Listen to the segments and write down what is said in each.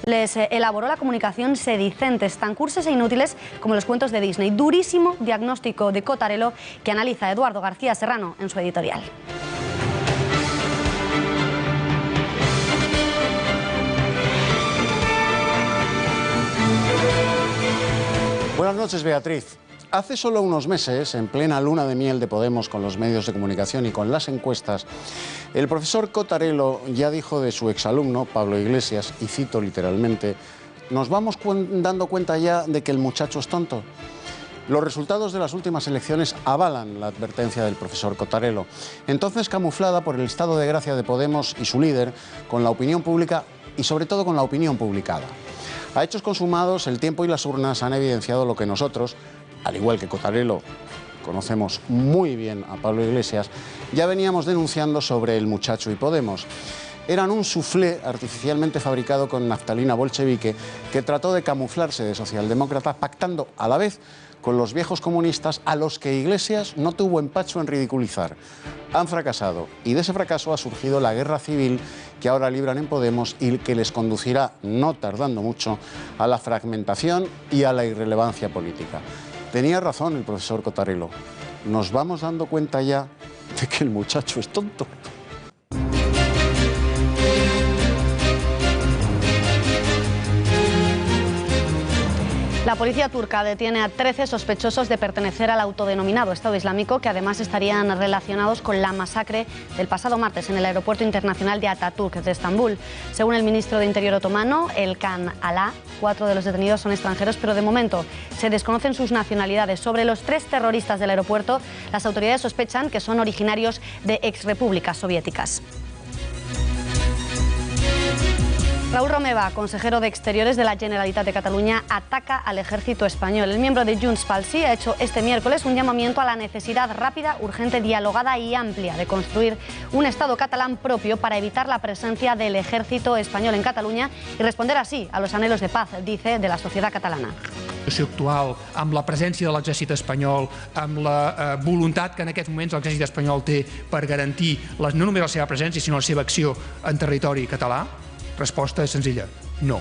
les elaboró la comunicación sedicentes, tan curses e inútiles como los cuentos de Disney. Durísimo diagnóstico de Cottarello que analiza Eduardo García Serrano en su editorial. Buenas noches, Beatriz. Hace solo unos meses, en plena luna de miel de Podemos con los medios de comunicación y con las encuestas, el profesor Cottarello ya dijo de su exalumno, Pablo Iglesias, y cito literalmente: «Nos vamos dando cuenta ya de que el muchacho es tonto». Los resultados de las últimas elecciones avalan la advertencia del profesor Cottarello, entonces camuflada por el estado de gracia de Podemos y su líder con la opinión pública y sobre todo con la opinión publicada. A hechos consumados, el tiempo y las urnas han evidenciado lo que nosotros, al igual que Cottarello, conocemos muy bien a Pablo Iglesias, ya veníamos denunciando sobre el muchacho y Podemos. Eran un soufflé artificialmente fabricado con naftalina bolchevique que trató de camuflarse de socialdemócrata, pactando a la vez con los viejos comunistas a los que Iglesias no tuvo empacho en ridiculizar. Han fracasado y de ese fracaso ha surgido la guerra civil que ahora libran en Podemos y que les conducirá, no tardando mucho, a la fragmentación y a la irrelevancia política. Tenía razón el profesor Cottarello. Nos vamos dando cuenta ya de que el muchacho es tonto. La policía turca detiene a 13 sospechosos de pertenecer al autodenominado Estado Islámico, que además estarían relacionados con la masacre del pasado martes en el aeropuerto internacional de Atatürk de Estambul. Según el ministro de Interior otomano, Elkan Ala, 4 de los detenidos son extranjeros, pero de momento se desconocen sus nacionalidades. Sobre los 3 terroristas del aeropuerto, las autoridades sospechan que son originarios de exrepúblicas soviéticas. Raúl Romeva, consejero de Exteriores de la Generalitat de Cataluña, ataca al ejército español. El miembro de Junts pel Sí ha hecho este miércoles un llamamiento a la necesidad rápida, urgente, dialogada y amplia de construir un Estado catalán propio para evitar la presencia del ejército español en Cataluña y responder así a los anhelos de paz, dice, de la sociedad catalana. La situació actual, amb la presència de l'exèrcit espanyol, amb la voluntat que en aquests moments l'exèrcit espanyol té per garantir no només la seva presència, sinó la seva acció en territori català. Respuesta es sencilla: no.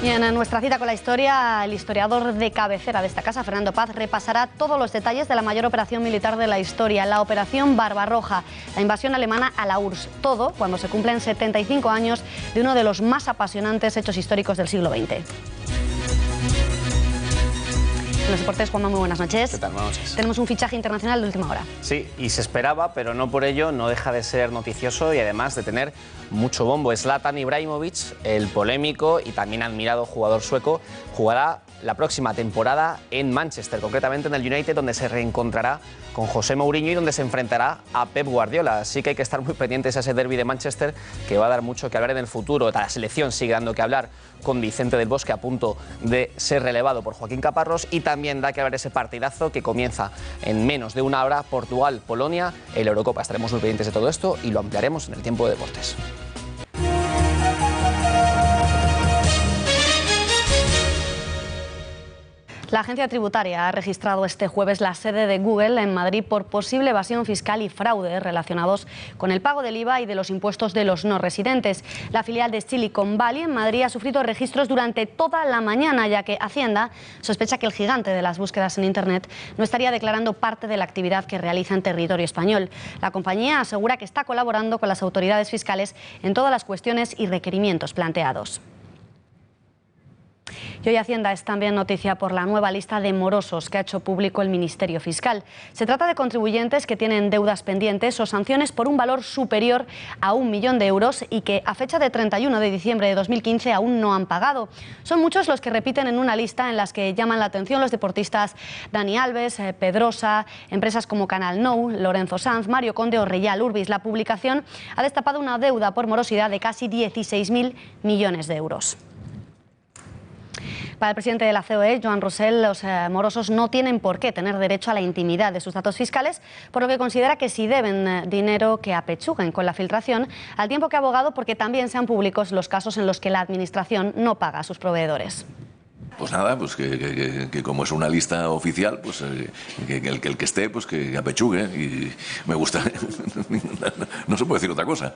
Y en nuestra cita con la historia, el historiador de cabecera de esta casa, Fernando Paz, repasará todos los detalles de la mayor operación militar de la historia, la Operación Barbarroja, la invasión alemana a la URSS. Todo cuando se cumplen 75 años de uno de los más apasionantes hechos históricos del siglo XX. En los deportes, Juanma, muy buenas noches. ¿Qué tal? Buenas noches. Tenemos un fichaje internacional de última hora. Sí, y se esperaba, pero no por ello no deja de ser noticioso y además de tener mucho bombo. Zlatan Ibrahimovic, el polémico y también admirado jugador sueco, jugará la próxima temporada en Manchester, concretamente en el United, donde se reencontrará con José Mourinho y donde se enfrentará a Pep Guardiola. Así que hay que estar muy pendientes a ese derbi de Manchester, que va a dar mucho que hablar en el futuro. La selección sigue dando que hablar con Vicente del Bosque a punto de ser relevado por Joaquín Caparrós, y también da que hablar ese partidazo que comienza en menos de una hora, Portugal-Polonia, en la Eurocopa. Estaremos muy pendientes de todo esto y lo ampliaremos en el tiempo de deportes. La agencia tributaria ha registrado este jueves la sede de Google en Madrid por posible evasión fiscal y fraude relacionados con el pago del IVA y de los impuestos de los no residentes. La filial de Silicon Valley en Madrid ha sufrido registros durante toda la mañana, ya que Hacienda sospecha que el gigante de las búsquedas en Internet no estaría declarando parte de la actividad que realiza en territorio español. La compañía asegura que está colaborando con las autoridades fiscales en todas las cuestiones y requerimientos planteados. Y hoy Hacienda es también noticia por la nueva lista de morosos que ha hecho público el Ministerio Fiscal. Se trata de contribuyentes que tienen deudas pendientes o sanciones por un valor superior a 1 millón de euros y que a fecha de 31 de diciembre de 2015 aún no han pagado. Son muchos los que repiten en una lista en las que llaman la atención los deportistas Dani Alves, Pedrosa, empresas como Canal Nou, Lorenzo Sanz, Mario Conde o Reyal Urbis. La publicación ha destapado una deuda por morosidad de casi 16.000 millones de euros. Para el presidente de la COE, Joan Roussel, los morosos no tienen por qué tener derecho a la intimidad de sus datos fiscales, por lo que considera que si deben dinero que apechuguen con la filtración, al tiempo que ha abogado porque también sean públicos los casos en los que la Administración no paga a sus proveedores. Pues nada, pues que como es una lista oficial, pues que el que esté, pues que apechugue, y me gusta. No se puede decir otra cosa.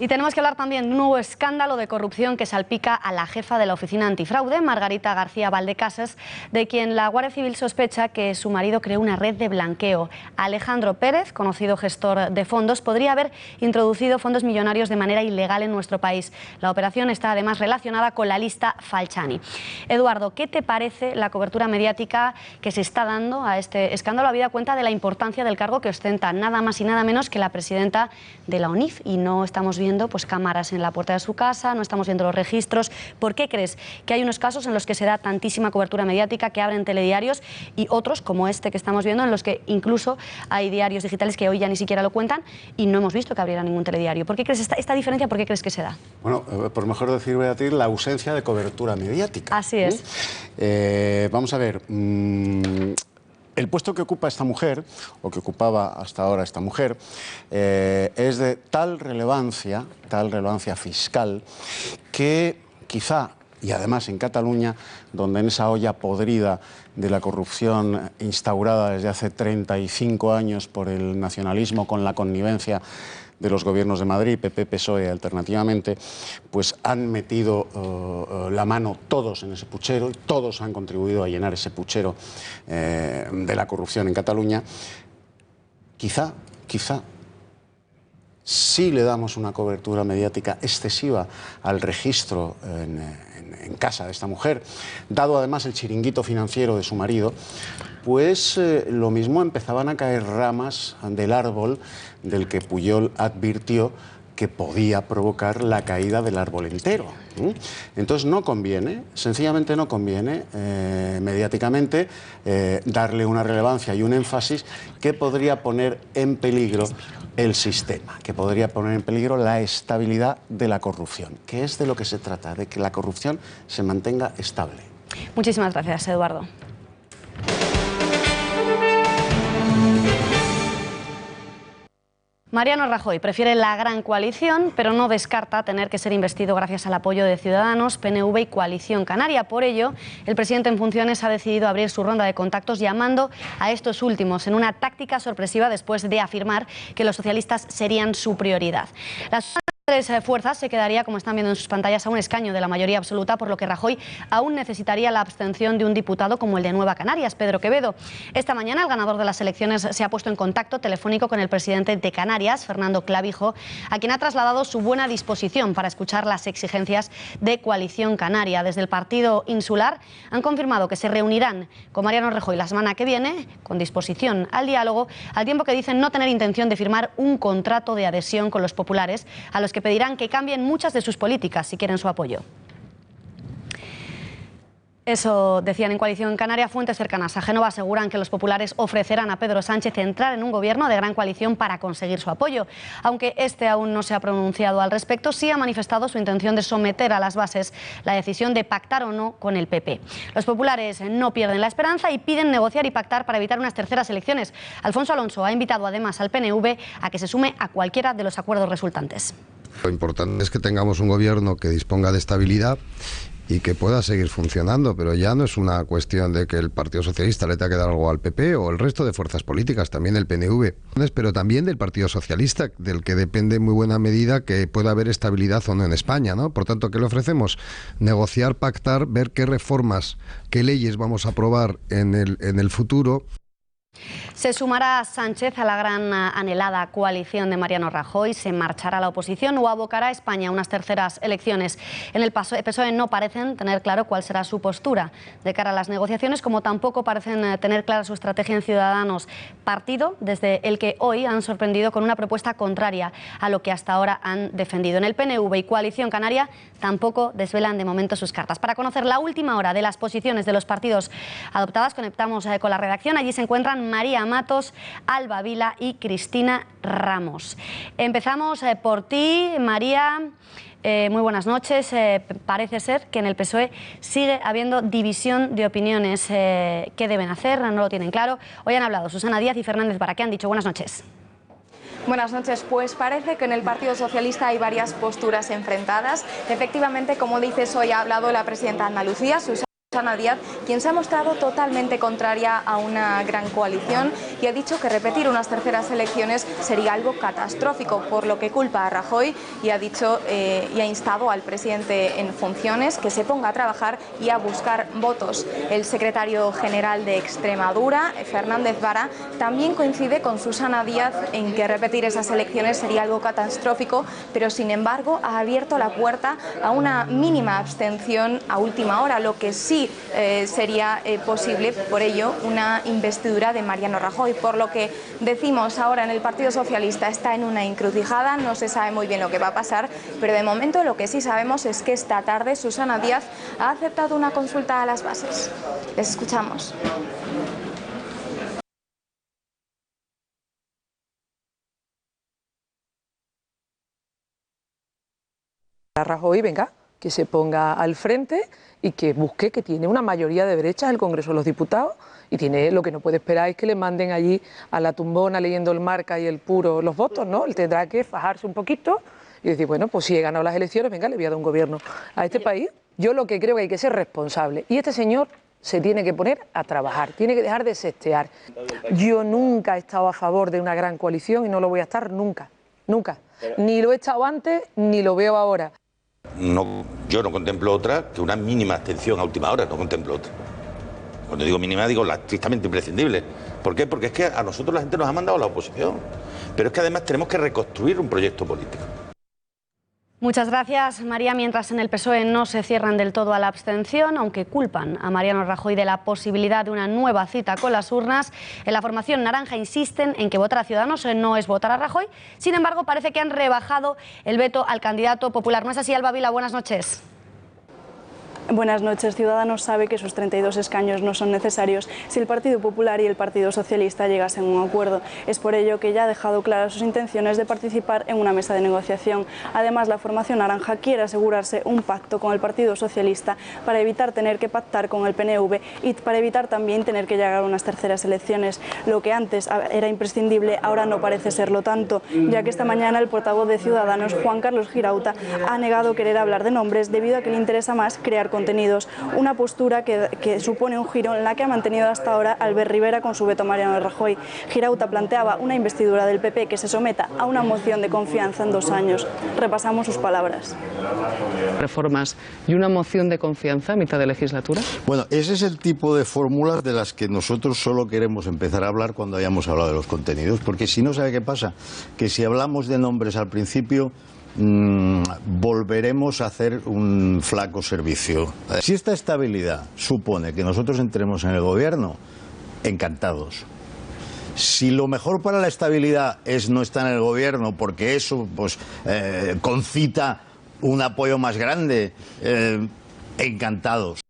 Y tenemos que hablar también de un nuevo escándalo de corrupción que salpica a la jefa de la Oficina Antifraude, Margarita García Valdecasas, de quien la Guardia Civil sospecha que su marido creó una red de blanqueo. Alejandro Pérez, conocido gestor de fondos, podría haber introducido fondos millonarios de manera ilegal en nuestro país. La operación está además relacionada con la lista Falciani. Eduardo, ¿qué te parece la cobertura mediática que se está dando a este escándalo, habida cuenta de la importancia del cargo que ostenta nada más y nada menos que la presidenta de la ONIF? Y no estamos viendo pues cámaras en la puerta de su casa, no estamos viendo los registros. ¿Por qué crees que hay unos casos en los que se da tantísima cobertura mediática, que abren telediarios, y otros, como este que estamos viendo, en los que incluso hay diarios digitales que hoy ya ni siquiera lo cuentan y no hemos visto que abriera ningún telediario? ¿Por qué crees esta diferencia? ¿Por qué crees que se da? Bueno, por mejor decir, Beatriz, la ausencia de cobertura mediática. Así es. Vamos a ver. El puesto que ocupa esta mujer, o que ocupaba hasta ahora esta mujer, es de tal relevancia fiscal, que quizá, y además en Cataluña, donde en esa olla podrida de la corrupción instaurada desde hace 35 años por el nacionalismo con la connivencia de los gobiernos de Madrid, PP, PSOE alternativamente, pues han metido la mano todos en ese puchero y todos han contribuido a llenar ese puchero de la corrupción en Cataluña. Quizá sí le damos una cobertura mediática excesiva al registro en casa de esta mujer, dado además el chiringuito financiero de su marido, pues lo mismo empezaban a caer ramas del árbol del que Pujol advirtió que podía provocar la caída del árbol entero. Entonces no conviene, sencillamente no conviene mediáticamente darle una relevancia y un énfasis que podría poner en peligro el sistema, que podría poner en peligro la estabilidad de la corrupción, que es de lo que se trata, de que la corrupción se mantenga estable. Muchísimas gracias, Eduardo. Mariano Rajoy prefiere la gran coalición, pero no descarta tener que ser investido gracias al apoyo de Ciudadanos, PNV y Coalición Canaria. Por ello, el presidente en funciones ha decidido abrir su ronda de contactos llamando a estos últimos en una táctica sorpresiva después de afirmar que los socialistas serían su prioridad. Las tres fuerzas se quedaría, como están viendo en sus pantallas, a un escaño de la mayoría absoluta, por lo que Rajoy aún necesitaría la abstención de un diputado como el de Nueva Canarias, Pedro Quevedo. Esta mañana el ganador de las elecciones se ha puesto en contacto telefónico con el presidente de Canarias, Fernando Clavijo, a quien ha trasladado su buena disposición para escuchar las exigencias de Coalición Canaria. Desde el partido insular han confirmado que se reunirán con Mariano Rajoy la semana que viene, con disposición al diálogo, al tiempo que dicen no tener intención de firmar un contrato de adhesión con los populares, a los que pedirán que cambien muchas de sus políticas si quieren su apoyo. Eso decían en Coalición Canaria. Fuentes cercanas a Génova aseguran que los populares ofrecerán a Pedro Sánchez entrar en un gobierno de gran coalición para conseguir su apoyo. Aunque este aún no se ha pronunciado al respecto, sí ha manifestado su intención de someter a las bases la decisión de pactar o no con el PP. Los populares no pierden la esperanza y piden negociar y pactar para evitar unas terceras elecciones. Alfonso Alonso ha invitado además al PNV a que se sume a cualquiera de los acuerdos resultantes. Lo importante es que tengamos un gobierno que disponga de estabilidad y que pueda seguir funcionando, pero ya no es una cuestión de que el Partido Socialista le tenga que dar algo al PP o el resto de fuerzas políticas, también el PNV, pero también del Partido Socialista, del que depende en muy buena medida que pueda haber estabilidad o no en España, ¿no? Por tanto, ¿qué le ofrecemos? Negociar, pactar, ver qué reformas, qué leyes vamos a aprobar en el futuro. Se sumará Sánchez a la gran anhelada coalición de Mariano Rajoy, se marchará a la oposición o abocará a España a unas terceras elecciones. En el PSOE no parecen tener claro cuál será su postura de cara a las negociaciones, como tampoco parecen tener clara su estrategia en Ciudadanos, partido desde el que hoy han sorprendido con una propuesta contraria a lo que hasta ahora han defendido. En el PNV y Coalición Canaria tampoco desvelan de momento sus cartas. Para conocer la última hora de las posiciones de los partidos adoptadas, conectamos con la redacción. Allí se encuentran María Matos, Alba Vila y Cristina Ramos. Empezamos por ti, María. Muy buenas noches. Parece ser que en el PSOE sigue habiendo división de opiniones. ¿Qué deben hacer? No lo tienen claro. Hoy han hablado Susana Díaz y Fernández Vara. ¿Qué han dicho? Buenas noches. Buenas noches. Pues parece que en el Partido Socialista hay varias posturas enfrentadas. Efectivamente, como dices, hoy ha hablado la presidenta de Andalucía, Susana Susana Díaz, quien se ha mostrado totalmente contraria a una gran coalición y ha dicho que repetir unas terceras elecciones sería algo catastrófico, por lo que culpa a Rajoy y ha dicho y ha instado al presidente en funciones que se ponga a trabajar y a buscar votos. El secretario general de Extremadura, Fernández Vara, también coincide con Susana Díaz en que repetir esas elecciones sería algo catastrófico, pero sin embargo ha abierto la puerta a una mínima abstención a última hora, lo que sí sería posible, por ello, una investidura de Mariano Rajoy, por lo que decimos ahora en el Partido Socialista está en una encrucijada, no se sabe muy bien lo que va a pasar, pero de momento lo que sí sabemos es que esta tarde Susana Díaz ha aceptado una consulta a las bases. Les escuchamos. A Rajoy, venga, que se ponga al frente y que busque, que tiene una mayoría de derechas el Congreso de los Diputados y tiene, lo que no puede esperar es que le manden allí a la tumbona leyendo el Marca y el Puro los votos, ¿no? Él tendrá que fajarse un poquito y decir, bueno, pues si he ganado las elecciones, venga, le voy a dar un gobierno a este país. Yo lo que creo que hay que ser responsable y este señor se tiene que poner a trabajar, tiene que dejar de sestear. Yo nunca he estado a favor de una gran coalición y no lo voy a estar nunca, nunca. Ni lo he estado antes ni lo veo ahora. No, yo no contemplo otra que una mínima abstención a última hora, no contemplo otra. Cuando digo mínima digo la estrictamente imprescindible. ¿Por qué? Porque es que a nosotros la gente nos ha mandado a la oposición. Pero es que además tenemos que reconstruir un proyecto político. Muchas gracias, María. Mientras en el PSOE no se cierran del todo a la abstención, aunque culpan a Mariano Rajoy de la posibilidad de una nueva cita con las urnas, en la formación naranja insisten en que votar a Ciudadanos no es votar a Rajoy. Sin embargo, parece que han rebajado el veto al candidato popular. ¿No es así, Alba Vila? Buenas noches. Buenas noches. Ciudadanos sabe que sus 32 escaños no son necesarios si el Partido Popular y el Partido Socialista llegasen a un acuerdo. Es por ello que ya ha dejado claras sus intenciones de participar en una mesa de negociación. Además, la formación naranja quiere asegurarse un pacto con el Partido Socialista para evitar tener que pactar con el PNV y para evitar también tener que llegar a unas terceras elecciones. Lo que antes era imprescindible, ahora no parece serlo tanto, ya que esta mañana el portavoz de Ciudadanos, Juan Carlos Girauta, ha negado querer hablar de nombres debido a que le interesa más crear contenidos, una postura que supone un giro en la que ha mantenido hasta ahora Albert Rivera con su veto a Mariano Rajoy. Girauta planteaba una investidura del PP que se someta a una moción de confianza en 2 años. Repasamos sus palabras. Reformas y una moción de confianza a mitad de legislatura. Bueno, ese es el tipo de fórmulas de las que nosotros solo queremos empezar a hablar cuando hayamos hablado de los contenidos, porque si no, ¿sabe qué pasa? Que si hablamos de nombres al principio, volveremos a hacer un flaco servicio. Si esta estabilidad supone que nosotros entremos en el gobierno, encantados. Si lo mejor para la estabilidad es no estar en el gobierno porque eso pues concita un apoyo más grande, encantados.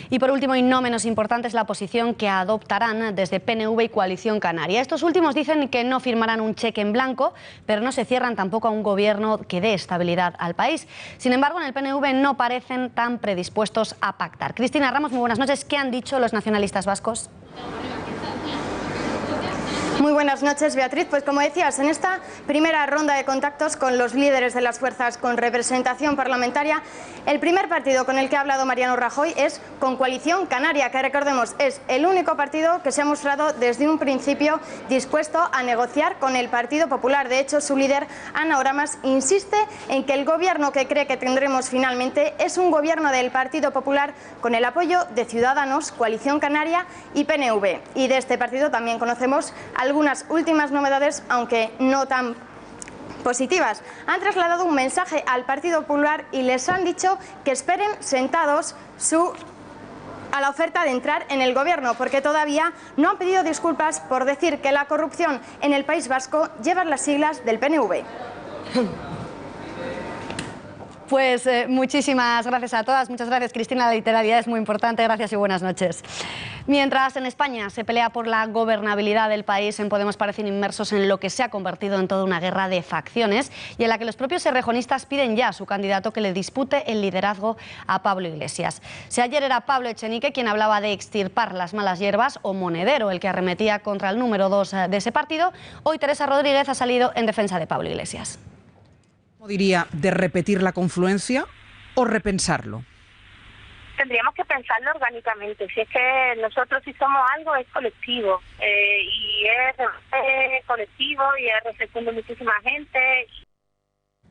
Y por último, y no menos importante, es la posición que adoptarán desde PNV y Coalición Canaria. Estos últimos dicen que no firmarán un cheque en blanco, pero no se cierran tampoco a un gobierno que dé estabilidad al país. Sin embargo, en el PNV no parecen tan predispuestos a pactar. Cristina Ramos, muy buenas noches. ¿Qué han dicho los nacionalistas vascos? Muy buenas noches, Beatriz. Pues como decías, en esta primera ronda de contactos con los líderes de las fuerzas con representación parlamentaria, el primer partido con el que ha hablado Mariano Rajoy es con Coalición Canaria, que recordemos es el único partido que se ha mostrado desde un principio dispuesto a negociar con el Partido Popular. De hecho, su líder, Ana Oramas, insiste en que el gobierno que cree que tendremos finalmente es un gobierno del Partido Popular con el apoyo de Ciudadanos, Coalición Canaria y PNV. Y de este partido también conocemos algunas últimas novedades, aunque no tan positivas. Han trasladado un mensaje al Partido Popular y les han dicho que esperen sentados a la oferta de entrar en el gobierno, porque todavía no han pedido disculpas por decir que la corrupción en el País Vasco lleva las siglas del PNV. Pues muchísimas gracias a todas, muchas gracias Cristina, la literalidad es muy importante, gracias y buenas noches. Mientras en España se pelea por la gobernabilidad del país, en Podemos parecen inmersos en lo que se ha convertido en toda una guerra de facciones y en la que los propios errejonistas piden ya a su candidato que le dispute el liderazgo a Pablo Iglesias. Si ayer era Pablo Echenique quien hablaba de extirpar las malas hierbas, o Monedero el que arremetía contra el número 2 de ese partido, hoy Teresa Rodríguez ha salido en defensa de Pablo Iglesias. Diría de repetir la confluencia o repensarlo. tendríamos que pensarlo orgánicamente. Si es que nosotros si somos algo es colectivo, y es colectivo y es reflexión de muchísima gente.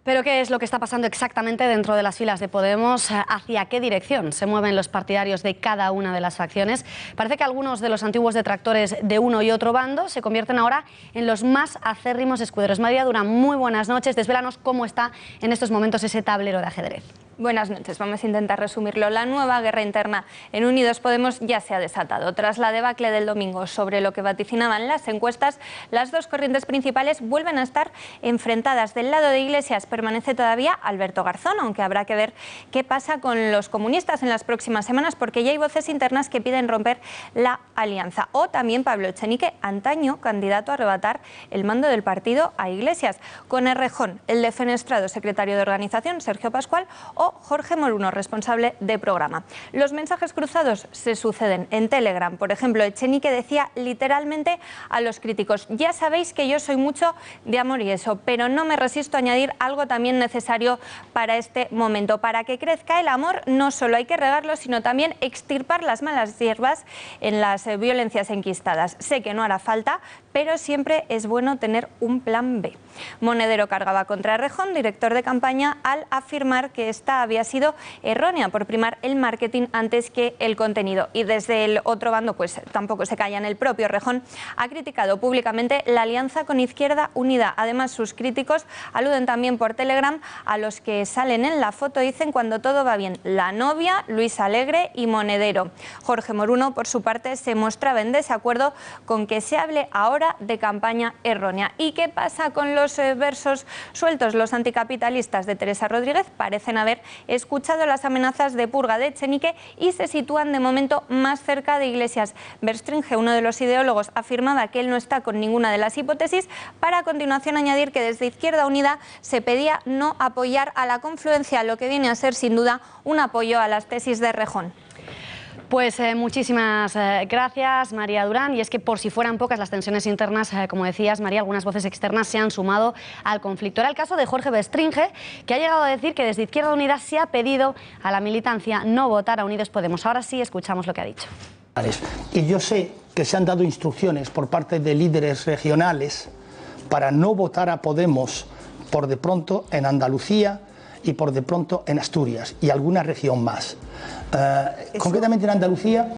¿Pero qué es lo que está pasando exactamente dentro de las filas de Podemos? ¿Hacia qué dirección se mueven los partidarios de cada una de las facciones? Parece que algunos de los antiguos detractores de uno y otro bando se convierten ahora en los más acérrimos escuderos. María Durán, muy buenas noches. Desvélanos cómo está en estos momentos ese tablero de ajedrez. Buenas noches, vamos a intentar resumirlo. La nueva guerra interna en Unidos Podemos ya se ha desatado. Tras la debacle del domingo sobre lo que vaticinaban las encuestas, las dos corrientes principales vuelven a estar enfrentadas. Del lado de Iglesias permanece todavía Alberto Garzón, aunque habrá que ver qué pasa con los comunistas en las próximas semanas, porque ya hay voces internas que piden romper la alianza. O también Pablo Echenique, antaño candidato a arrebatar el mando del partido a Iglesias, con Errejón, el defenestrado secretario de organización, Sergio Pascual, o Jorge Moruno, responsable de programa. Los mensajes cruzados se suceden en Telegram. Por ejemplo, Echenique decía literalmente a los críticos: ya sabéis que yo soy mucho de amor y eso, pero no me resisto a añadir algo también necesario para este momento. Para que crezca el amor no solo hay que regarlo, sino también extirpar las malas hierbas en las violencias enquistadas. Sé que no hará falta, pero siempre es bueno tener un plan B. Monedero cargaba contra Errejón, director de campaña, al afirmar que esta había sido errónea por primar el marketing antes que el contenido. Y desde el otro bando, pues tampoco se callan. El propio Errejón ha criticado públicamente la alianza con Izquierda Unida. Además, sus críticos aluden también por Telegram a los que salen en la foto, dicen cuando todo va bien: la novia, Luis Alegre y Monedero. Jorge Moruno, por su parte, se mostraba en desacuerdo con que se hable ahora de campaña errónea. ¿Y qué pasa con los versos sueltos? Los anticapitalistas de Teresa Rodríguez parecen haber escuchado las amenazas de purga de Echenique y se sitúan de momento más cerca de Iglesias. Verstringe, uno de los ideólogos, afirmaba que él no está con ninguna de las hipótesis, para a continuación añadir que desde Izquierda Unida se pedía no apoyar a la confluencia, lo que viene a ser sin duda un apoyo a las tesis de Errejón. Pues muchísimas gracias, María Durán. Y es que por si fueran pocas las tensiones internas, como decías, María, algunas voces externas se han sumado al conflicto. Era el caso de Jorge Verstringe, que ha llegado a decir que desde Izquierda Unida se ha pedido a la militancia no votar a Unidos Podemos. Ahora sí, escuchamos lo que ha dicho. Y yo sé que se han dado instrucciones por parte de líderes regionales para no votar a Podemos por de pronto en Andalucía y por de pronto en Asturias y alguna región más. Concretamente en Andalucía.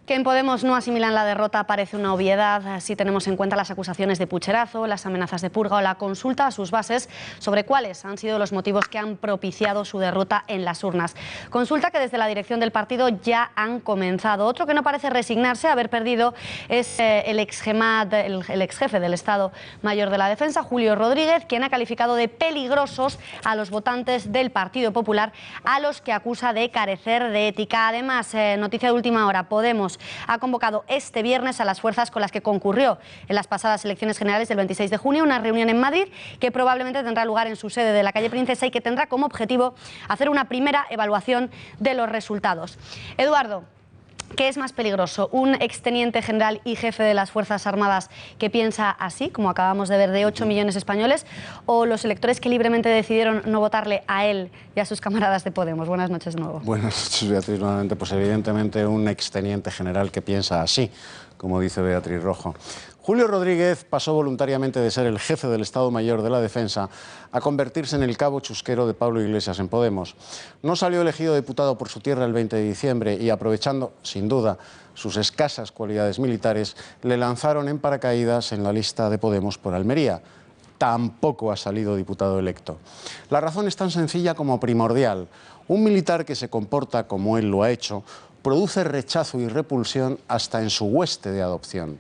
Que en Podemos no asimilan la derrota parece una obviedad si tenemos en cuenta las acusaciones de pucherazo, las amenazas de purga o la consulta a sus bases sobre cuáles han sido los motivos que han propiciado su derrota en las urnas. Consulta que desde la dirección del partido ya han comenzado. Otro que no parece resignarse a haber perdido es el ex jefe del Estado Mayor de la Defensa, Julio Rodríguez, quien ha calificado de peligrosos a los votantes del Partido Popular, a los que acusa de carecer de ética. Además, noticia de última hora, Podemos ha convocado este viernes a las fuerzas con las que concurrió en las pasadas elecciones generales del 26 de junio una reunión en Madrid que probablemente tendrá lugar en su sede de la calle Princesa y que tendrá como objetivo hacer una primera evaluación de los resultados. Eduardo, ¿qué es más peligroso? ¿Un exteniente general y jefe de las Fuerzas Armadas que piensa así, como acabamos de ver, de 8 millones españoles, o los electores que libremente decidieron no votarle a él y a sus camaradas de Podemos? Buenas noches de nuevo. Buenas noches, Beatriz. Nuevamente, pues evidentemente un exteniente general que piensa así, como dice Beatriz Rojo. Julio Rodríguez pasó voluntariamente de ser el jefe del Estado Mayor de la Defensa a convertirse en el cabo chusquero de Pablo Iglesias en Podemos. No salió elegido diputado por su tierra el 20 de diciembre y, aprovechando, sin duda, sus escasas cualidades militares, le lanzaron en paracaídas en la lista de Podemos por Almería. Tampoco ha salido diputado electo. La razón es tan sencilla como primordial. Un militar que se comporta como él lo ha hecho produce rechazo y repulsión hasta en su hueste de adopción.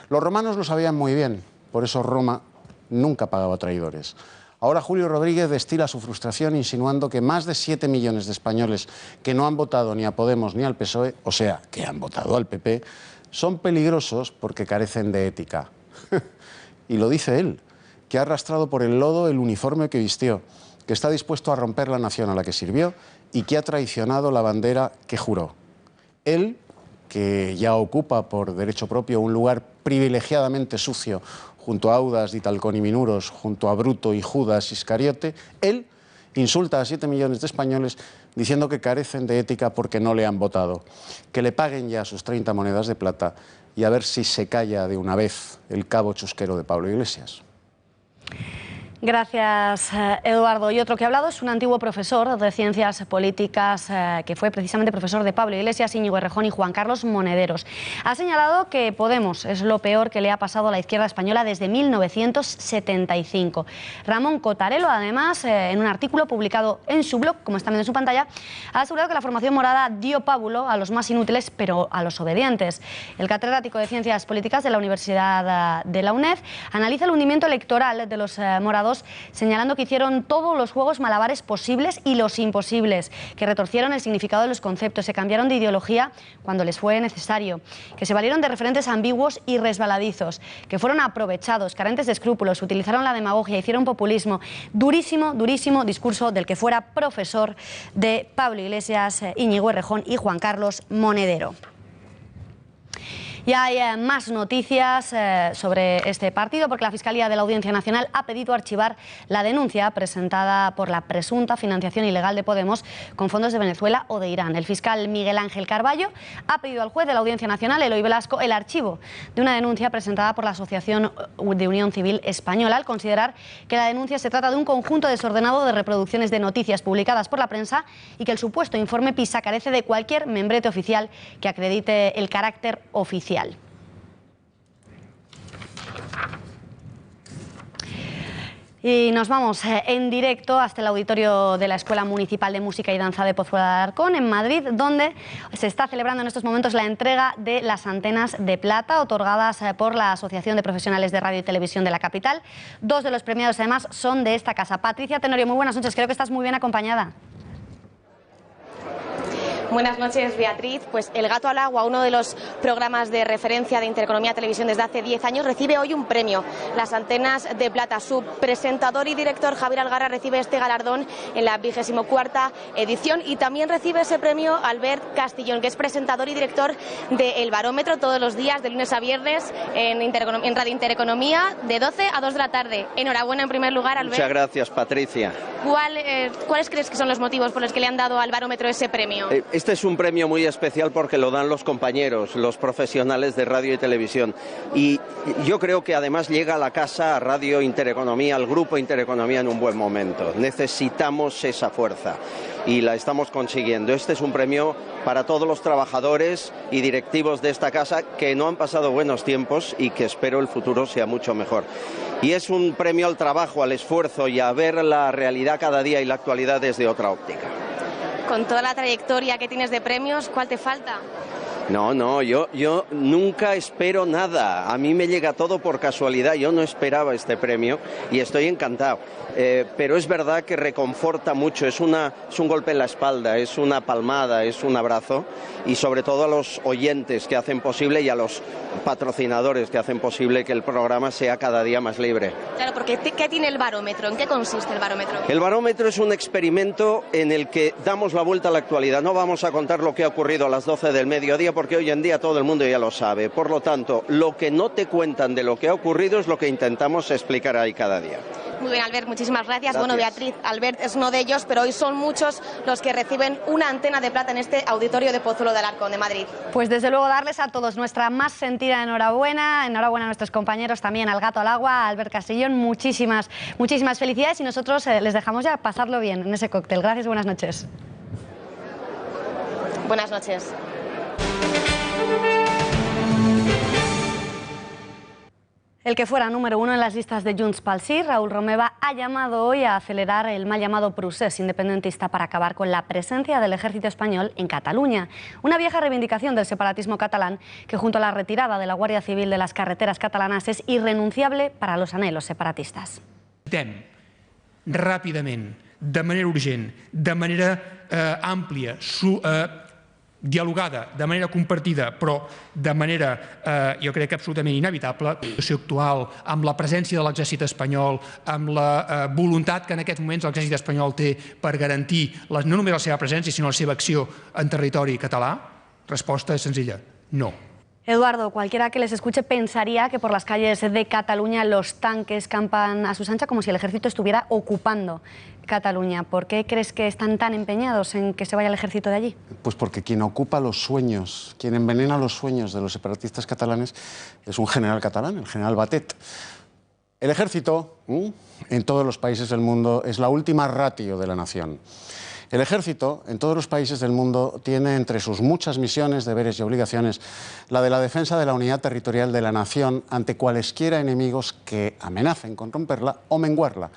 Los romanos lo sabían muy bien, por eso Roma nunca pagaba traidores. Ahora Julio Rodríguez destila su frustración insinuando que más de 7 millones de españoles que no han votado ni a Podemos ni al PSOE, o sea, que han votado al PP, son peligrosos porque carecen de ética. Y lo dice él, que ha arrastrado por el lodo el uniforme que vistió, que está dispuesto a romper la nación a la que sirvió y que ha traicionado la bandera que juró. Él, que ya ocupa por derecho propio un lugar privilegiadamente sucio junto a Audas, Ditalcón y Minuros, junto a Bruto y Judas Iscariote, él Insulta a 7 millones de españoles diciendo que carecen de ética porque no le han votado. Que le paguen ya sus 30 monedas de plata y a ver si se calla de una vez el cabo chusquero de Pablo Iglesias. Gracias, Eduardo. Y otro que ha hablado es un antiguo profesor de Ciencias Políticas que fue precisamente profesor de Pablo Iglesias, Íñigo Errejón y Juan Carlos Monederos. Ha señalado que Podemos es lo peor que le ha pasado a la izquierda española desde 1975. Ramón Cotarelo, además, en un artículo publicado en su blog, como están viendo en su pantalla, ha asegurado que la formación morada dio pábulo a los más inútiles, pero a los obedientes. El catedrático de Ciencias Políticas de la Universidad de la UNED analiza el hundimiento electoral de los morados, señalando que hicieron todos los juegos malabares posibles y los imposibles, que retorcieron el significado de los conceptos, se cambiaron de ideología cuando les fue necesario, que se valieron de referentes ambiguos y resbaladizos, que fueron aprovechados, carentes de escrúpulos, utilizaron la demagogia, hicieron populismo. Durísimo, durísimo discurso del que fuera profesor de Pablo Iglesias, Íñigo Errejón y Juan Carlos Monedero. Y hay más noticias sobre este partido, porque la Fiscalía de la Audiencia Nacional ha pedido archivar la denuncia presentada por la presunta financiación ilegal de Podemos con fondos de Venezuela o de Irán. El fiscal Miguel Ángel Carballo ha pedido al juez de la Audiencia Nacional, Eloy Velasco, el archivo de una denuncia presentada por la Asociación de Unión Civil Española, al considerar que la denuncia se trata de un conjunto desordenado de reproducciones de noticias publicadas por la prensa y que el supuesto informe PISA carece de cualquier membrete oficial que acredite el carácter oficial. Y nos vamos en directo hasta el auditorio de la Escuela Municipal de Música y Danza de Pozuelo de Alarcón, en Madrid, donde se está celebrando en estos momentos la entrega de las antenas de plata otorgadas por la Asociación de Profesionales de Radio y Televisión de la capital. Dos de los premiados, además, son de esta casa. Patricia Tenorio, muy buenas noches. Creo que estás muy bien acompañada. Buenas noches, Beatriz. Pues El Gato al Agua, uno de los programas de referencia de Intereconomía Televisión desde hace 10 años, recibe hoy un premio, las antenas de plata. Su presentador y director, Javier Algarra, recibe este galardón en la 24ª edición, y también recibe ese premio Albert Castillón, que es presentador y director de El Barómetro, todos los días, de lunes a viernes, en Radio Intereconomía, de 12 a 2 de la tarde. Enhorabuena, en primer lugar, Albert. Muchas gracias, Patricia. ¿Cuáles crees que son los motivos por los que le han dado al Barómetro ese premio? Este es un premio muy especial porque lo dan los compañeros, los profesionales de radio y televisión. Y yo creo que además llega a la casa, a Radio Intereconomía, al Grupo Intereconomía, en un buen momento. Necesitamos esa fuerza y la estamos consiguiendo. Este es un premio para todos los trabajadores y directivos de esta casa que no han pasado buenos tiempos y que espero el futuro sea mucho mejor. Y es un premio al trabajo, al esfuerzo y a ver la realidad cada día y la actualidad desde otra óptica. Con toda la trayectoria que tienes de premios, ¿cuál te falta? No, yo nunca espero nada. A mí me llega todo por casualidad. Yo no esperaba este premio y estoy encantado. Pero es verdad que reconforta mucho. Es un golpe en la espalda, es una palmada, es un abrazo. Y sobre todo a los oyentes que hacen posible y a los patrocinadores que hacen posible que el programa sea cada día más libre. Claro, porque ¿qué tiene el Barómetro? ¿En qué consiste el Barómetro? El Barómetro es un experimento en el que damos la vuelta a la actualidad. No vamos a contar lo que ha ocurrido a las 12 del mediodía, porque hoy en día todo el mundo ya lo sabe. Por lo tanto, lo que no te cuentan de lo que ha ocurrido es lo que intentamos explicar ahí cada día. Muy bien, Albert, muchísimas gracias. Bueno, Beatriz, Albert es uno de ellos, pero hoy son muchos los que reciben una antena de plata en este auditorio de Pozuelo de Alarcón, de Madrid. Pues desde luego darles a todos nuestra más sentida enhorabuena. Enhorabuena a nuestros compañeros también, al Gato al Agua, a Albert Castillón. Muchísimas felicidades, y nosotros les dejamos ya pasarlo bien en ese cóctel. Gracias, buenas noches. Buenas noches. El que fuera número 1 en las listas de Junts pel Sí, Raúl Romeva, ha llamado hoy a acelerar el mal llamado procés independentista para acabar con la presencia del ejército español en Cataluña. Una vieja reivindicación del separatismo catalán que, junto a la retirada de la Guardia Civil de las carreteras catalanas, és irrenunciable para los anhelos separatistas. Ràpidament, de manera urgent, de manera àmplia, dialogada, de manera compartida, però de manera, jo crec que absolutament inevitable, la situació actual, amb la presència de l'exèrcit espanyol, amb la voluntat que en aquests moments l'exèrcit espanyol té per garantir no només la seva presència, sinó la seva acció en territori català, resposta és senzilla, no. Eduardo, cualquiera que les escuche pensaría que por las calles de Cataluña los tanques campan a su ancha como si el ejército estuviera ocupando Cataluña. ¿Por qué crees que están tan empeñados en que se vaya el ejército de allí? Pues porque quien ocupa los sueños, quien envenena los sueños de los separatistas catalanes es un general catalán, el general Batet. El ejército, en todos los países del mundo, es la última ratio de la nación. El ejército, en todos los países del mundo, tiene entre sus muchas misiones, deberes y obligaciones la de la defensa de la unidad territorial de la nación ante cualesquiera enemigos que amenacen con romperla o menguarla,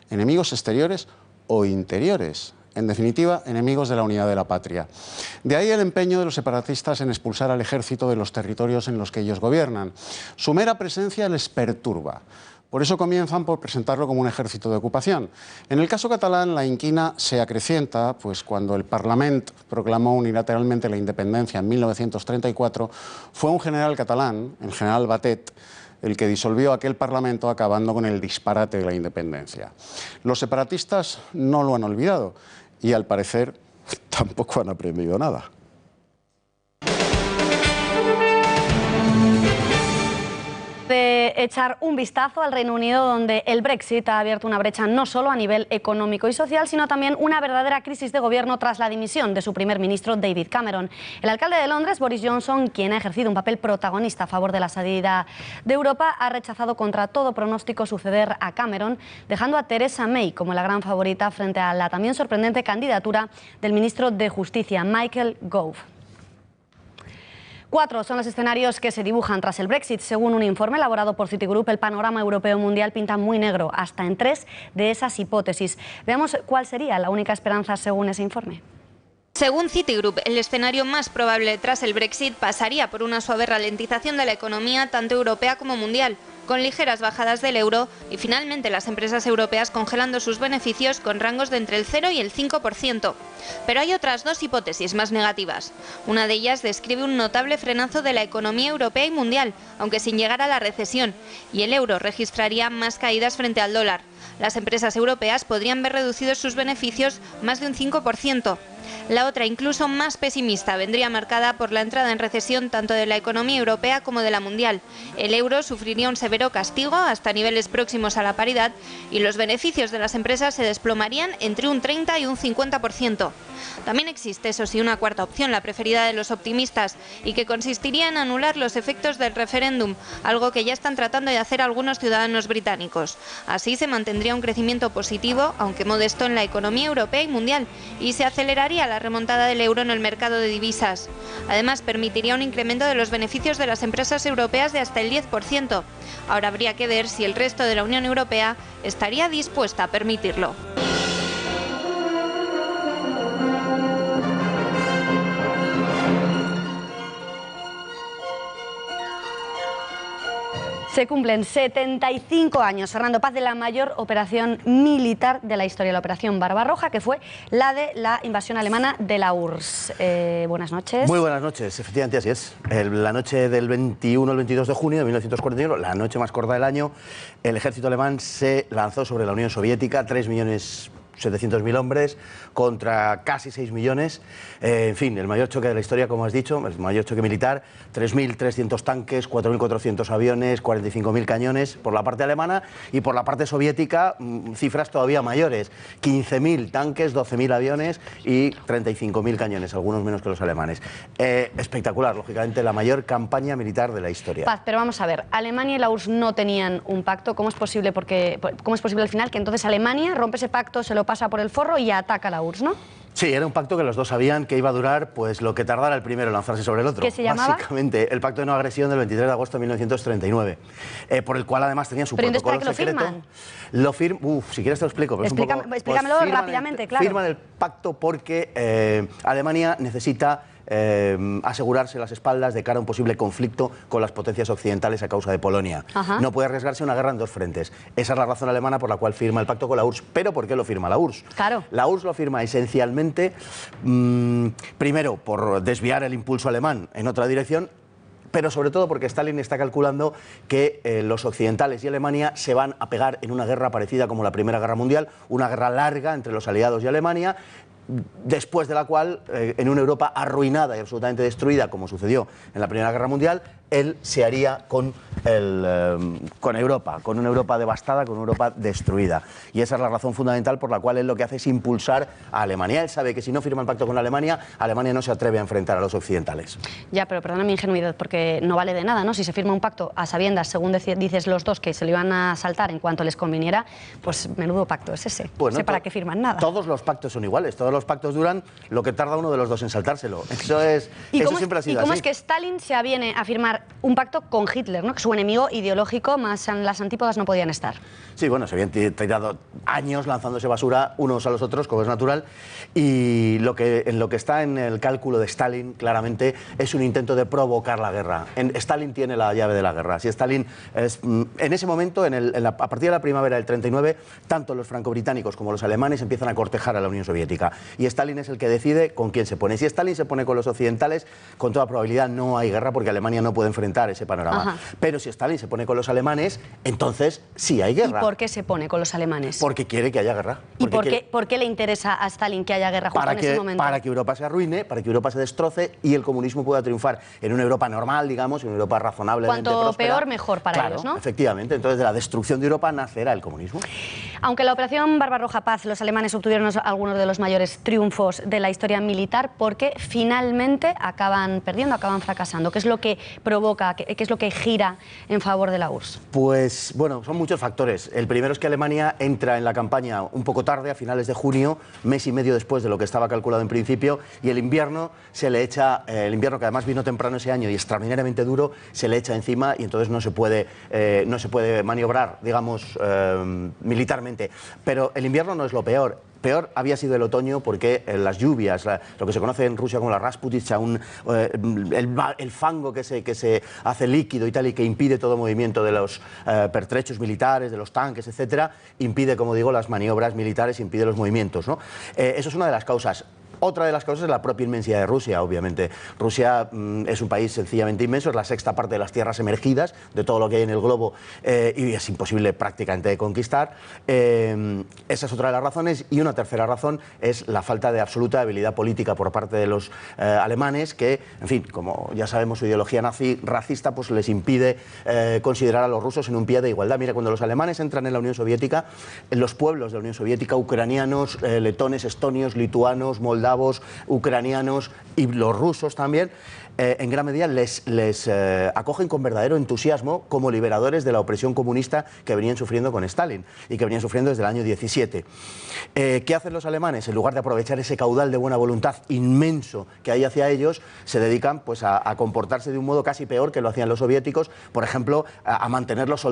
enemigos exteriores o interiores. En definitiva, enemigos de la unidad de la patria. De ahí el empeño de los separatistas en expulsar al ejército de los territorios en los que ellos gobiernan. Su mera presencia les perturba. Por eso comienzan por presentarlo como un ejército de ocupación. En el caso catalán, la inquina se acrecienta, pues cuando el Parlament proclamó unilateralmente la independencia en 1934, fue un general catalán, el general Batet, el que disolvió aquel Parlamento acabando con el disparate de la independencia. Los separatistas no lo han olvidado y, al parecer, tampoco han aprendido nada. De echar un vistazo al Reino Unido, donde el Brexit ha abierto una brecha no solo a nivel económico y social, sino también una verdadera crisis de gobierno tras la dimisión de su primer ministro David Cameron. El alcalde de Londres, Boris Johnson, quien ha ejercido un papel protagonista a favor de la salida de Europa, ha rechazado contra todo pronóstico suceder a Cameron, dejando a Theresa May como la gran favorita frente a la también sorprendente candidatura del ministro de Justicia, Michael Gove. 4 son los escenarios que se dibujan tras el Brexit. Según un informe elaborado por Citigroup, el panorama europeo mundial pinta muy negro, hasta en 3 de esas hipótesis. Veamos cuál sería la única esperanza según ese informe. Según Citigroup, el escenario más probable tras el Brexit pasaría por una suave ralentización de la economía tanto europea como mundial, con ligeras bajadas del euro y finalmente las empresas europeas congelando sus beneficios con rangos de entre el 0 y el 5%. Pero hay otras 2 hipótesis más negativas. Una de ellas describe un notable frenazo de la economía europea y mundial, aunque sin llegar a la recesión, y el euro registraría más caídas frente al dólar. Las empresas europeas podrían ver reducidos sus beneficios más de un 5%. La otra, incluso más pesimista, vendría marcada por la entrada en recesión tanto de la economía europea como de la mundial. El euro sufriría un severo castigo hasta niveles próximos a la paridad y los beneficios de las empresas se desplomarían entre un 30 y un 50%. También existe, eso sí, una cuarta opción, la preferida de los optimistas, y que consistiría en anular los efectos del referéndum, algo que ya están tratando de hacer algunos ciudadanos británicos. Así se mantendría un crecimiento positivo, aunque modesto, en la economía europea y mundial, y se aceleraría la remontada del euro en el mercado de divisas. Además, permitiría un incremento de los beneficios de las empresas europeas de hasta el 10%. Ahora habría que ver si el resto de la Unión Europea estaría dispuesta a permitirlo. Se cumplen 75 años, Fernando Paz, de la mayor operación militar de la historia, la Operación Barbarroja, que fue la de la invasión alemana de la URSS. Buenas noches. Muy buenas noches, efectivamente así es. La noche del 21 al 22 de junio de 1941, la noche más corta del año, el ejército alemán se lanzó sobre la Unión Soviética, 3.700.000 hombres contra casi 6 millones. En fin, el mayor choque de la historia, como has dicho, el mayor choque militar, 3.300 tanques, 4.400 aviones, 45.000 cañones por la parte alemana, y por la parte soviética cifras todavía mayores, 15.000 tanques, 12.000 aviones y 35.000 cañones, algunos menos que los alemanes. Espectacular, lógicamente, la mayor campaña militar de la historia. Paz, pero vamos a ver, Alemania y la URSS no tenían un pacto. ¿Cómo es posible al final que entonces Alemania rompe ese pacto, se lo pasa por el forro y ataca a la URSS, ¿no? Sí, era un pacto que los dos sabían que iba a durar pues lo que tardara el primero en lanzarse sobre el otro. ¿Qué se llamaba? Básicamente, el pacto de no agresión del 23 de agosto de 1939, por el cual además tenían su protocolo secreto. Lo firman, si quieres te lo explico. Pero explícamelo rápidamente, claro. Firman el pacto porque Alemania necesita asegurarse las espaldas de cara a un posible conflicto con las potencias occidentales a causa de Polonia. No puede arriesgarse una guerra en 2 frentes. Esa es la razón alemana por la cual firma el pacto con la URSS. ¿Pero por qué lo firma la URSS? Claro. La URSS lo firma esencialmente, primero, por desviar el impulso alemán en otra dirección, pero sobre todo porque Stalin está calculando que los occidentales y Alemania se van a pegar en una guerra parecida como la Primera Guerra Mundial, una guerra larga entre los aliados y Alemania, después de la cual, en una Europa arruinada y absolutamente destruida, como sucedió en la Primera Guerra Mundial, él se haría con Europa, con una Europa devastada, con una Europa destruida. Y esa es la razón fundamental por la cual él lo que hace es impulsar a Alemania. Él sabe que si no firma el pacto con Alemania, Alemania no se atreve a enfrentar a los occidentales. Ya, pero perdona mi ingenuidad, porque no vale de nada, ¿no? Si se firma un pacto a sabiendas, según dices los dos, que se lo iban a saltar en cuanto les conviniera, pues menudo pacto es ese. Pues no sé para qué firman nada. Todos los pactos son iguales, todos los pactos duran lo que tarda uno de los dos en saltárselo. Eso siempre ha sido así. ¿Y cómo es que Stalin se aviene a firmar un pacto con Hitler, ¿no? Que su enemigo ideológico, más en las antípodas no podían estar? Sí, bueno, se habían tirado años lanzándose basura unos a los otros, como es natural, y lo que está en el cálculo de Stalin, claramente, es un intento de provocar la guerra. Stalin tiene la llave de la guerra. Si Stalin, en ese momento, a partir de la primavera del 39, tanto los franco-británicos como los alemanes empiezan a cortejar a la Unión Soviética. Y Stalin es el que decide con quién se pone. Si Stalin se pone con los occidentales, con toda probabilidad no hay guerra, porque Alemania no puede enfrentar ese panorama. Ajá. Pero si Stalin se pone con los alemanes, entonces sí hay guerra. ¿Y por qué se pone con los alemanes? Porque quiere que haya guerra. ¿Y por qué le interesa a Stalin que haya guerra justo en ese momento? Para que Europa se arruine, para que Europa se destroce y el comunismo pueda triunfar en una Europa normal, digamos, en una Europa razonablemente Cuanto próspera. peor, mejor para ellos, ¿no? Efectivamente. Entonces, de la destrucción de Europa nacerá el comunismo. Aunque en la Operación Barbarroja Paz los alemanes obtuvieron algunos de los mayores triunfos de la historia militar, ¿por qué finalmente acaban perdiendo, acaban fracasando? ¿Qué es lo que provoca, qué es lo que gira en favor de la URSS? Pues, bueno, son muchos factores. El primero es que Alemania entra en la campaña un poco tarde, a finales de junio, mes y medio después de lo que estaba calculado en principio, y el invierno se le echa, el invierno que además vino temprano ese año y extraordinariamente duro, se le echa encima y entonces no se puede maniobrar, digamos, militarmente. Pero el invierno no es lo peor. Peor había sido el otoño porque las lluvias, lo que se conoce en Rusia como la Rasputitsa, el fango que se hace líquido y tal y que impide todo movimiento de los pertrechos militares, de los tanques, etcétera, impide, como digo, las maniobras militares, impide los movimientos, ¿no? Eso es una de las causas. Otra de las causas es la propia inmensidad de Rusia, obviamente. Rusia es un país sencillamente inmenso, es la sexta parte de las tierras emergidas, de todo lo que hay en el globo, y es imposible prácticamente de conquistar. Esa es otra de las razones. Y una tercera razón es la falta de absoluta habilidad política por parte de los alemanes, que, en fin, como ya sabemos, su ideología nazi racista pues les impide considerar a los rusos en un pie de igualdad. Mira, cuando los alemanes entran en la Unión Soviética, en los pueblos de la Unión Soviética, ucranianos, letones, estonios, lituanos, moldavos, ucranianos y los rusos también, en gran medida les acogen con verdadero entusiasmo como liberadores de la opresión comunista que venían sufriendo con Stalin y que venían sufriendo desde el año 17. ¿Qué hacen los alemanes? En lugar de aprovechar ese caudal de buena voluntad inmenso que hay hacia ellos, se dedican pues, a comportarse de un modo casi peor que lo hacían los soviéticos, por ejemplo, a mantener los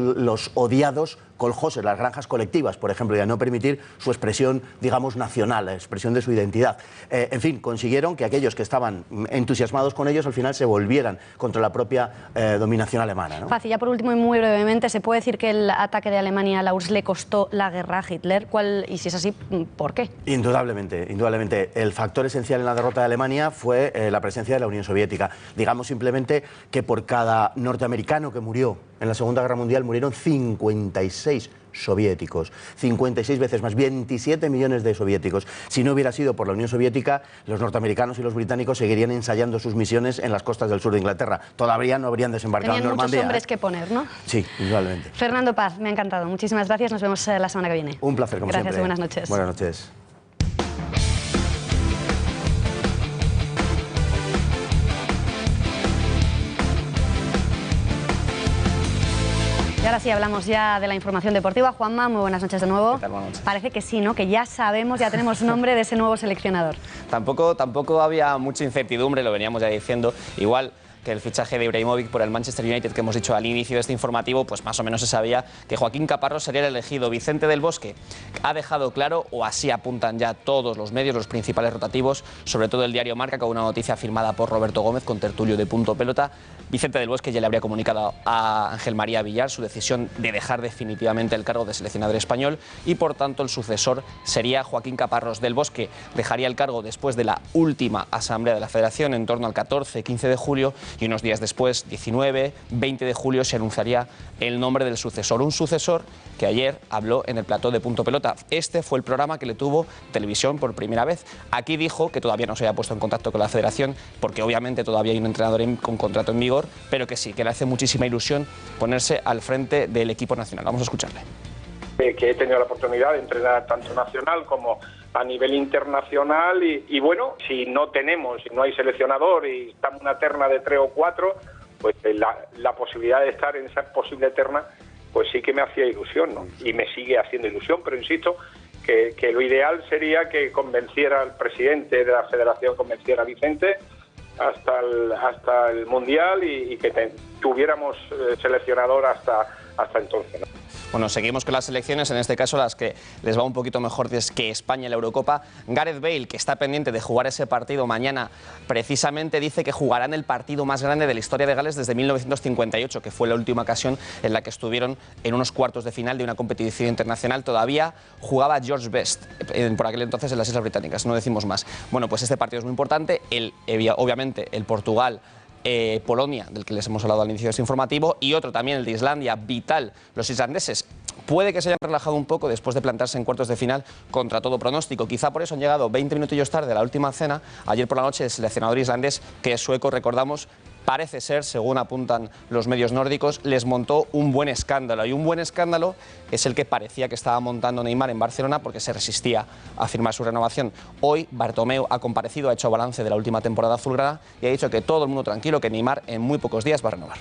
odiados coljoses, las granjas colectivas, por ejemplo, y a no permitir su expresión, digamos, nacional, la expresión de su identidad. En fin, consiguieron que aquellos que estaban entusiasmados con ellos al final se volvieran contra la propia dominación alemana, ¿no? Fácil, ya por último y muy brevemente, ¿se puede decir que el ataque de Alemania a la URSS le costó la guerra a Hitler? Y si es así, ¿por qué? Indudablemente, indudablemente. El factor esencial en la derrota de Alemania fue la presencia de la Unión Soviética. Digamos simplemente que por cada norteamericano que murió en la Segunda Guerra Mundial murieron 56 soviéticos, 56 veces más, 27 millones de soviéticos. Si no hubiera sido por la Unión Soviética, los norteamericanos y los británicos seguirían ensayando sus misiones en las costas del sur de Inglaterra. Todavía no habrían desembarcado en Normandía. Tenían muchos hombres que poner, ¿no? Sí, indudablemente. Fernando Paz, me ha encantado. Muchísimas gracias. Nos vemos la semana que viene. Un placer, como siempre. Gracias y buenas noches. Buenas noches. Y ahora sí, hablamos ya de la información deportiva. Juanma, muy buenas noches de nuevo. ¿Qué tal? Buenas noches. Parece que sí, ¿no? Que ya sabemos, ya tenemos nombre de ese nuevo seleccionador. Tampoco había mucha incertidumbre, lo veníamos ya diciendo. Igual que el fichaje de Ibrahimovic por el Manchester United que hemos dicho al inicio de este informativo, pues más o menos se sabía que Joaquín Caparrós sería el elegido. Vicente del Bosque ha dejado claro, o así apuntan ya todos los medios, los principales rotativos, sobre todo el diario Marca, con una noticia firmada por Roberto Gómez, con tertulio de Punto Pelota. Vicente del Bosque ya le habría comunicado a Ángel María Villar su decisión de dejar definitivamente el cargo de seleccionador español y por tanto el sucesor sería Joaquín Caparrós. Del Bosque dejaría el cargo después de la última asamblea de la Federación en torno al 14-15 de julio y unos días después, 19, 20 de julio, se anunciaría el nombre del sucesor. Un sucesor que ayer habló en el plató de Punto Pelota. Este fue el programa que le tuvo televisión por primera vez. Aquí dijo que todavía no se había puesto en contacto con la federación, porque obviamente todavía hay un entrenador con contrato en vigor, pero que sí, que le hace muchísima ilusión ponerse al frente del equipo nacional. Vamos a escucharle. Que he tenido la oportunidad de entrenar tanto nacional como a nivel internacional y bueno, si no hay seleccionador y estamos en una terna de 3 o 4, pues la posibilidad de estar en esa posible terna, pues sí que me hacía ilusión, ¿no? Y me sigue haciendo ilusión, pero insisto que lo ideal sería que convenciera al presidente de la federación, convenciera a Vicente hasta el Mundial y que tuviéramos seleccionador hasta entonces, ¿no? Bueno, seguimos con las selecciones, en este caso las que les va un poquito mejor que España en la Eurocopa. Gareth Bale, que está pendiente de jugar ese partido mañana, precisamente dice que jugarán el partido más grande de la historia de Gales desde 1958, que fue la última ocasión en la que estuvieron en unos cuartos de final de una competición internacional. Todavía jugaba George Best, por aquel entonces en las Islas Británicas, no decimos más. Bueno, pues este partido es muy importante, obviamente el Portugal, Polonia, del que les hemos hablado al inicio de este informativo, y otro también, el de Islandia, vital. Los islandeses puede que se hayan relajado un poco después de plantarse en cuartos de final contra todo pronóstico. Quizá por eso han llegado 20 minutillos tarde a la última cena. Ayer por la noche el seleccionador islandés, que es sueco, recordamos, parece ser, según apuntan los medios nórdicos, les montó un buen escándalo. Y un buen escándalo es el que parecía que estaba montando Neymar en Barcelona, porque se resistía a firmar su renovación. Hoy Bartomeu ha comparecido, ha hecho balance de la última temporada azulgrana y ha dicho que todo el mundo tranquilo, que Neymar en muy pocos días va a renovar.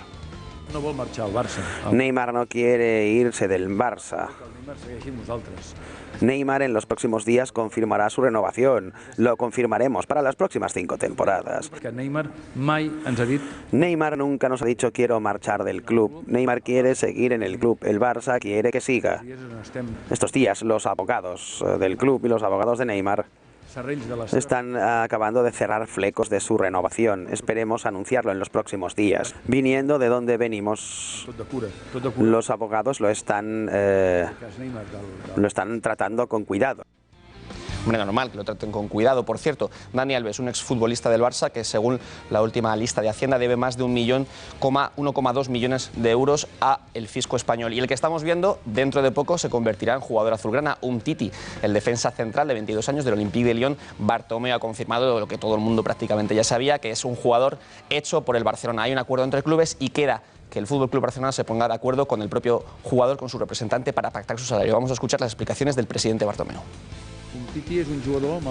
No vol marxar al Barça. Neymar no quiere irse del Barça. Neymar en los próximos días confirmará su renovación. Lo confirmaremos para las próximas 5 temporadas. Neymar nunca nos ha dicho quiero marchar del club. Neymar quiere seguir en el club. El Barça quiere que siga. Estos días los abogados del club y los abogados de Neymar están acabando de cerrar flecos de su renovación. Esperemos anunciarlo en los próximos días. Viniendo de donde venimos, los abogados lo están tratando con cuidado. Hombre, normal que lo traten con cuidado. Por cierto, Dani Alves, un exfutbolista del Barça que según la última lista de Hacienda debe más de 1,2 millones de euros a el fisco español. Y el que estamos viendo dentro de poco se convertirá en jugador azulgrana. Umtiti, el defensa central de 22 años del Olympique de Lyon. Bartomeu ha confirmado lo que todo el mundo prácticamente ya sabía, que es un jugador hecho por el Barcelona. Hay un acuerdo entre clubes y queda que el FC Barcelona se ponga de acuerdo con el propio jugador, con su representante, para pactar su salario. Vamos a escuchar las explicaciones del presidente Bartomeu.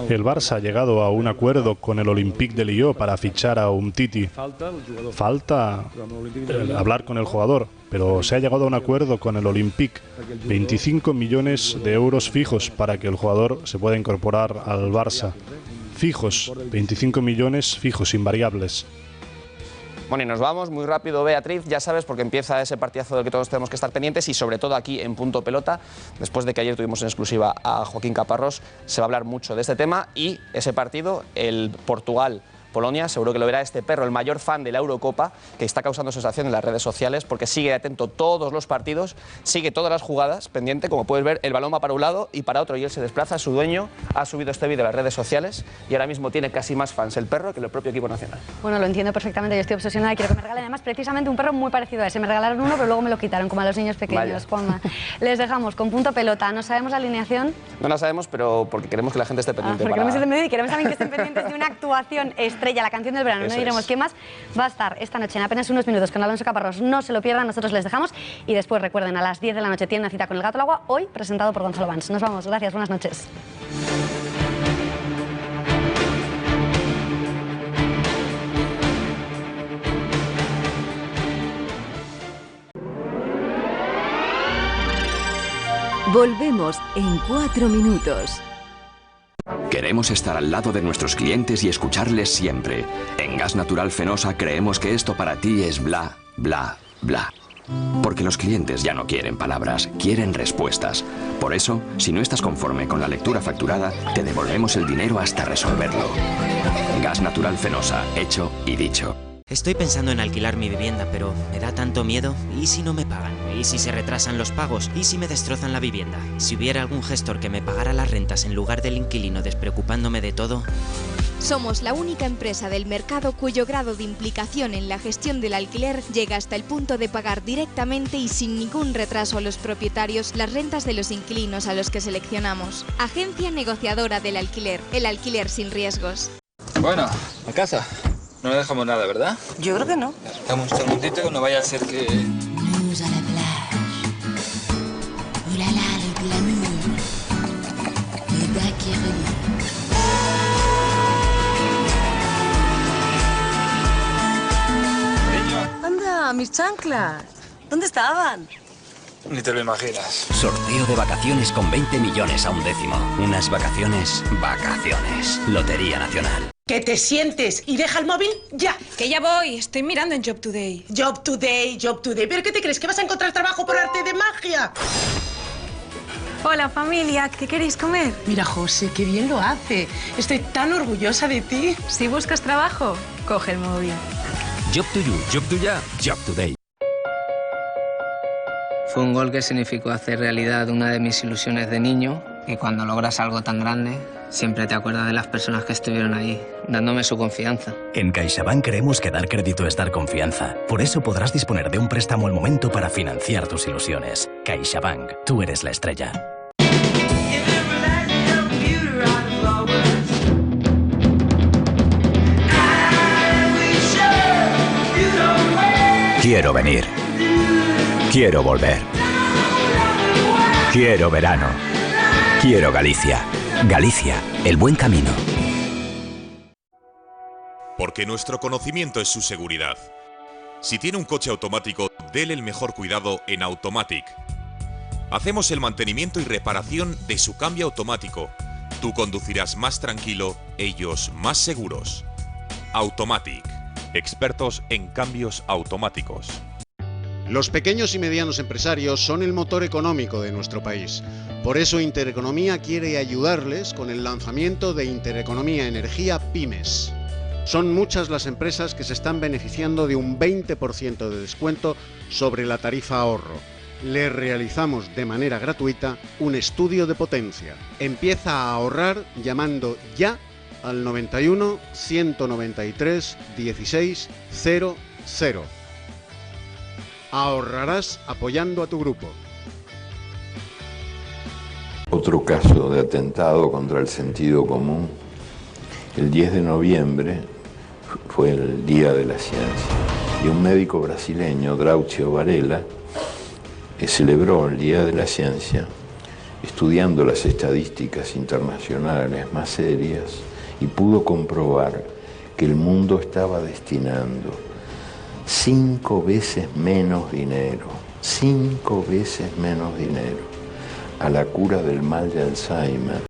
El Barça ha llegado a un acuerdo con el Olympique de Lyon para fichar a Umtiti. Falta hablar con el jugador, pero se ha llegado a un acuerdo con el Olympique. 25 millones de euros fijos para que el jugador se pueda incorporar al Barça. Fijos, 25 millones fijos, invariables. Bueno, y nos vamos muy rápido, Beatriz, ya sabes, porque empieza ese partidazo del que todos tenemos que estar pendientes y sobre todo aquí en Punto Pelota, después de que ayer tuvimos en exclusiva a Joaquín Caparrós, se va a hablar mucho de este tema y ese partido, el Portugal-Polonia, seguro que lo verá este perro, el mayor fan de la Eurocopa, que está causando sensación en las redes sociales porque sigue atento todos los partidos, sigue todas las jugadas, pendiente, como puedes ver, el balón va para un lado y para otro y él se desplaza, su dueño ha subido este vídeo a las redes sociales y ahora mismo tiene casi más fans el perro que el propio equipo nacional. Bueno, lo entiendo perfectamente, yo estoy obsesionada y quiero que me regalen además precisamente un perro muy parecido a ese. Me regalaron uno, pero luego me lo quitaron, como a los niños pequeños, Juanma. Les dejamos con Punto Pelota, ¿no sabemos la alineación? No la sabemos, pero porque queremos que la gente esté pendiente. Porque queremos estar pendientes y queremos también que estén pendientes de una actuación estrella, la canción del verano. No diremos qué más va a estar esta noche en apenas unos minutos con Alonso Caparrós. No se lo pierdan, nosotros les dejamos y después recuerden, a las 10 de la noche tienen una cita con El Gato al Agua, hoy presentado por Gonzalo Vans. Nos vamos, gracias, buenas noches. Volvemos en 4 minutos. Queremos estar al lado de nuestros clientes y escucharles siempre. En Gas Natural Fenosa creemos que esto para ti es bla, bla, bla. Porque los clientes ya no quieren palabras, quieren respuestas. Por eso, si no estás conforme con la lectura facturada, te devolvemos el dinero hasta resolverlo. Gas Natural Fenosa, hecho y dicho. Estoy pensando en alquilar mi vivienda, pero me da tanto miedo. ¿Y si no me pagan? ¿Y si se retrasan los pagos? ¿Y si me destrozan la vivienda? Si hubiera algún gestor que me pagara las rentas en lugar del inquilino despreocupándome de todo... Somos la única empresa del mercado cuyo grado de implicación en la gestión del alquiler llega hasta el punto de pagar directamente y sin ningún retraso a los propietarios las rentas de los inquilinos a los que seleccionamos. Agencia negociadora del alquiler, el alquiler sin riesgos. Bueno, a casa. No dejamos nada, ¿verdad? Yo creo que no. Dame un segundito, no vaya a ser que... Nous à la plage. Oh là là, le glamour. Le gars qui est venu. Anda, mis chanclas. ¿Dónde estaban? Ni te lo imaginas. Sorteo de vacaciones con 20 millones a un décimo. Unas vacaciones, vacaciones. Lotería Nacional. Que te sientes y deja el móvil ya. Que ya voy, estoy mirando en Job Today. Job Today, Job Today. ¿Pero qué te crees? ¿Que vas a encontrar trabajo por arte de magia? Hola familia, ¿qué queréis comer? Mira, José, qué bien lo hace. Estoy tan orgullosa de ti. Si buscas trabajo, coge el móvil. Job to you, Job to ya, Job Today. Fue un gol que significó hacer realidad una de mis ilusiones de niño. Y cuando logras algo tan grande, siempre te acuerdas de las personas que estuvieron ahí, dándome su confianza. En CaixaBank creemos que dar crédito es dar confianza. Por eso podrás disponer de un préstamo al momento para financiar tus ilusiones. CaixaBank, tú eres la estrella. Quiero venir. Quiero volver. Quiero verano. Quiero Galicia. Galicia, el buen camino. Porque nuestro conocimiento es su seguridad. Si tiene un coche automático, dele el mejor cuidado en Automatic. Hacemos el mantenimiento y reparación de su cambio automático. Tú conducirás más tranquilo, ellos más seguros. Automatic, expertos en cambios automáticos. Los pequeños y medianos empresarios son el motor económico de nuestro país. Por eso Intereconomía quiere ayudarles con el lanzamiento de Intereconomía Energía Pymes. Son muchas las empresas que se están beneficiando de un 20% de descuento sobre la tarifa ahorro. Les realizamos de manera gratuita un estudio de potencia. Empieza a ahorrar llamando ya al 91 193 16 00. Ahorrarás apoyando a tu grupo. Otro caso de atentado contra el sentido común. El 10 de noviembre fue el Día de la Ciencia y un médico brasileño, Drauzio Varela, celebró el Día de la Ciencia estudiando las estadísticas internacionales más serias y pudo comprobar que el mundo estaba destinando 5 veces menos dinero, 5 veces menos dinero a la cura del mal de Alzheimer